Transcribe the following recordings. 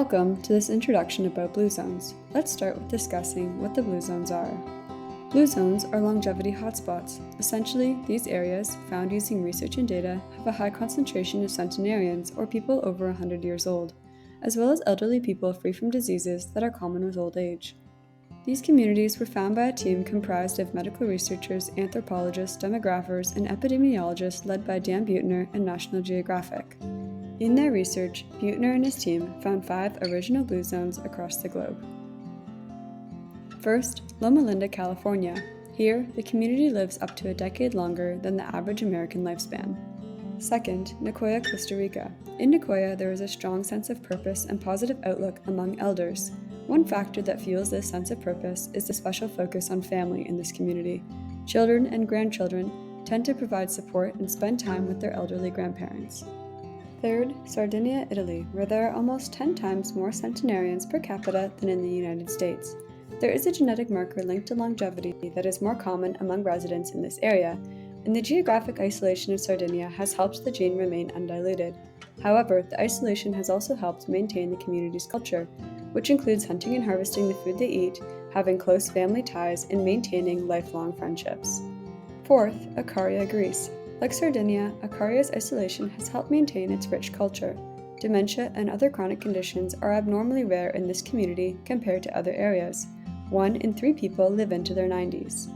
Welcome to this introduction about blue zones. Let's start with discussing what the blue zones are. Blue zones are longevity hotspots. Essentially, these areas, found using research and data, have a high concentration of centenarians or people over 100 years old, as well as elderly people free from diseases that are common with old age. These communities were found by a team comprised of medical researchers, anthropologists, demographers, and epidemiologists led by Dan Buettner and National Geographic. In their research, Buettner and his team found 5 original blue zones across the globe. First, Loma Linda, California. Here, the community lives up to a decade longer than the average American lifespan. Second, Nicoya, Costa Rica. In Nicoya, there is a strong sense of purpose and positive outlook among elders. One factor that fuels this sense of purpose is the special focus on family in this community. Children and grandchildren tend to provide support and spend time with their elderly grandparents. Third, Sardinia, Italy, where there are almost 10 times more centenarians per capita than in the United States. There is a genetic marker linked to longevity that is more common among residents in this area, and the geographic isolation of Sardinia has helped the gene remain undiluted. However, the isolation has also helped maintain the community's culture, which includes hunting and harvesting the food they eat, having close family ties, and maintaining lifelong friendships. Fourth, Ikaria, Greece. Like Sardinia, Ikaria's isolation has helped maintain its rich culture. Dementia and other chronic conditions are abnormally rare in this community compared to other areas. 1 in 3 people live into their 90s.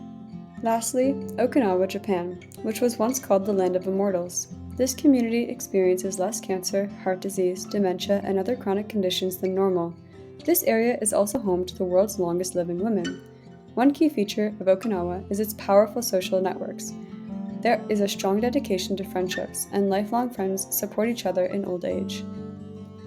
Lastly, Okinawa, Japan, which was once called the Land of Immortals. This community experiences less cancer, heart disease, dementia, and other chronic conditions than normal. This area is also home to the world's longest living women. One key feature of Okinawa is its powerful social networks. There is a strong dedication to friendships, and lifelong friends support each other in old age.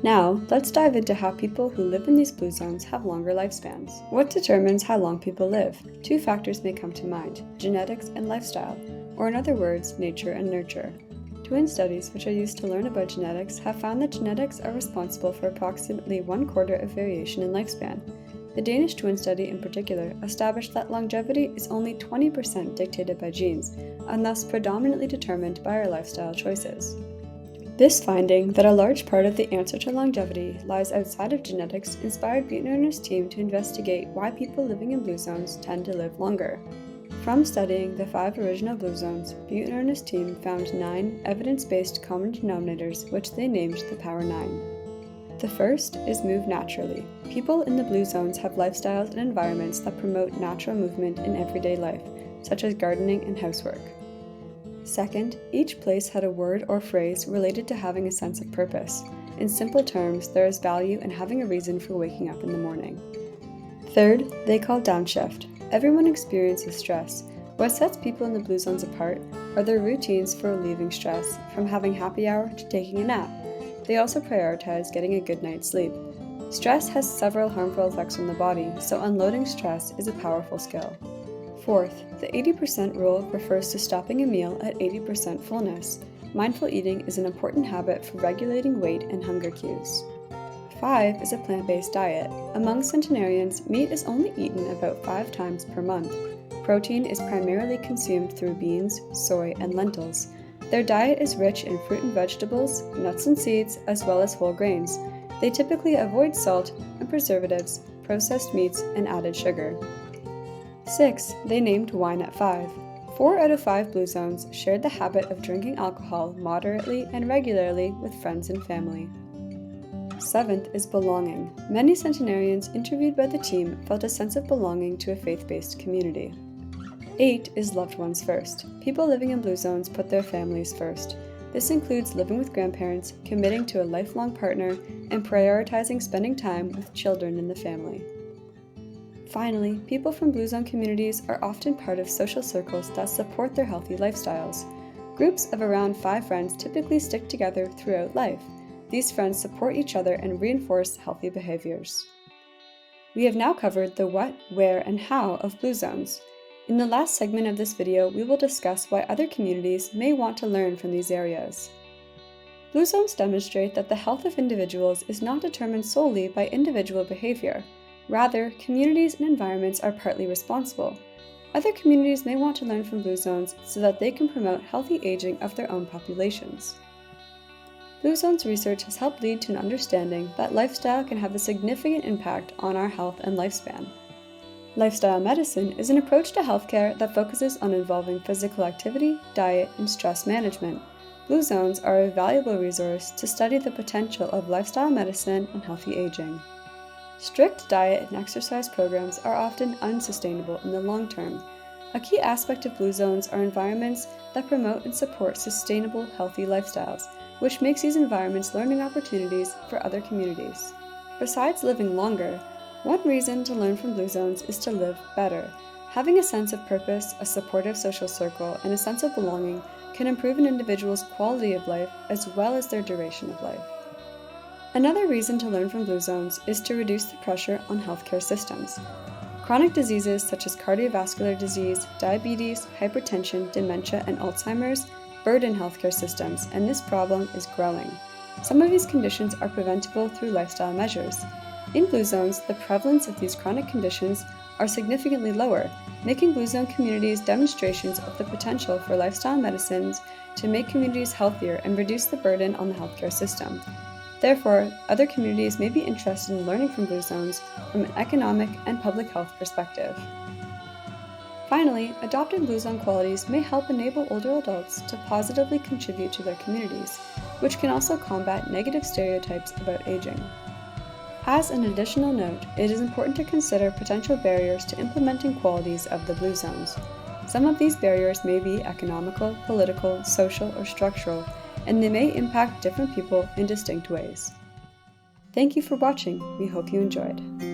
Now, let's dive into how people who live in these blue zones have longer lifespans. What determines how long people live? 2 factors may come to mind: genetics and lifestyle, or in other words, nature and nurture. Twin studies, which are used to learn about genetics, have found that genetics are responsible for approximately 1/4 of variation in lifespan. The Danish twin study in particular established that longevity is only 20% dictated by genes, and thus predominantly determined by our lifestyle choices. This finding that a large part of the answer to longevity lies outside of genetics inspired Buettner and his team to investigate why people living in blue zones tend to live longer. From studying the 5 original blue zones, Buettner and his team found 9 evidence-based common denominators, which they named the Power 9. The first is move naturally. People in the blue zones have lifestyles and environments that promote natural movement in everyday life, such as gardening and housework. Second, each place had a word or phrase related to having a sense of purpose. In simple terms, there is value in having a reason for waking up in the morning. Third, they call downshift. Everyone experiences stress. What sets people in the blue zones apart are their routines for relieving stress, from having happy hour to taking a nap. They also prioritize getting a good night's sleep. Stress has several harmful effects on the body, so unloading stress is a powerful skill. Fourth, the 80% rule refers to stopping a meal at 80% fullness. Mindful eating is an important habit for regulating weight and hunger cues. 5 is a plant-based diet. Among centenarians, meat is only eaten about 5 times per month. Protein is primarily consumed through beans, soy, and lentils. Their diet is rich in fruit and vegetables, nuts and seeds, as well as whole grains. They typically avoid salt and preservatives, processed meats, and added sugar. 6. They named wine at 5. 4 out of 5 blue zones shared the habit of drinking alcohol moderately and regularly with friends and family. 7th is belonging. Many centenarians interviewed by the team felt a sense of belonging to a faith-based community. 8 is loved ones first. People living in blue zones put their families first. This includes living with grandparents, committing to a lifelong partner, and prioritizing spending time with children in the family. Finally, people from blue zone communities are often part of social circles that support their healthy lifestyles. Groups of around 5 friends typically stick together throughout life. These friends support each other and reinforce healthy behaviors. We have now covered the what, where, and how of blue zones. In the last segment of this video, we will discuss why other communities may want to learn from these areas. Blue zones demonstrate that the health of individuals is not determined solely by individual behavior. Rather, communities and environments are partly responsible. Other communities may want to learn from blue zones so that they can promote healthy aging of their own populations. Blue Zones research has helped lead to an understanding that lifestyle can have a significant impact on our health and lifespan. Lifestyle medicine is an approach to healthcare that focuses on involving physical activity, diet, and stress management. Blue Zones are a valuable resource to study the potential of lifestyle medicine and healthy aging. Strict diet and exercise programs are often unsustainable in the long term. A key aspect of Blue Zones are environments that promote and support sustainable, healthy lifestyles, which makes these environments learning opportunities for other communities. Besides living longer, one reason to learn from Blue Zones is to live better. Having a sense of purpose, a supportive social circle, and a sense of belonging can improve an individual's quality of life as well as their duration of life. Another reason to learn from Blue Zones is to reduce the pressure on healthcare systems. Chronic diseases such as cardiovascular disease, diabetes, hypertension, dementia, and Alzheimer's burden healthcare systems, and this problem is growing. Some of these conditions are preventable through lifestyle measures. In Blue Zones, the prevalence of these chronic conditions are significantly lower, making Blue Zone communities demonstrations of the potential for lifestyle medicines to make communities healthier and reduce the burden on the healthcare system. Therefore, other communities may be interested in learning from Blue Zones from an economic and public health perspective. Finally, adopting Blue Zone qualities may help enable older adults to positively contribute to their communities, which can also combat negative stereotypes about aging. As an additional note, it is important to consider potential barriers to implementing qualities of the Blue Zones. Some of these barriers may be economical, political, social, or structural, and they may impact different people in distinct ways. Thank you for watching. We hope you enjoyed.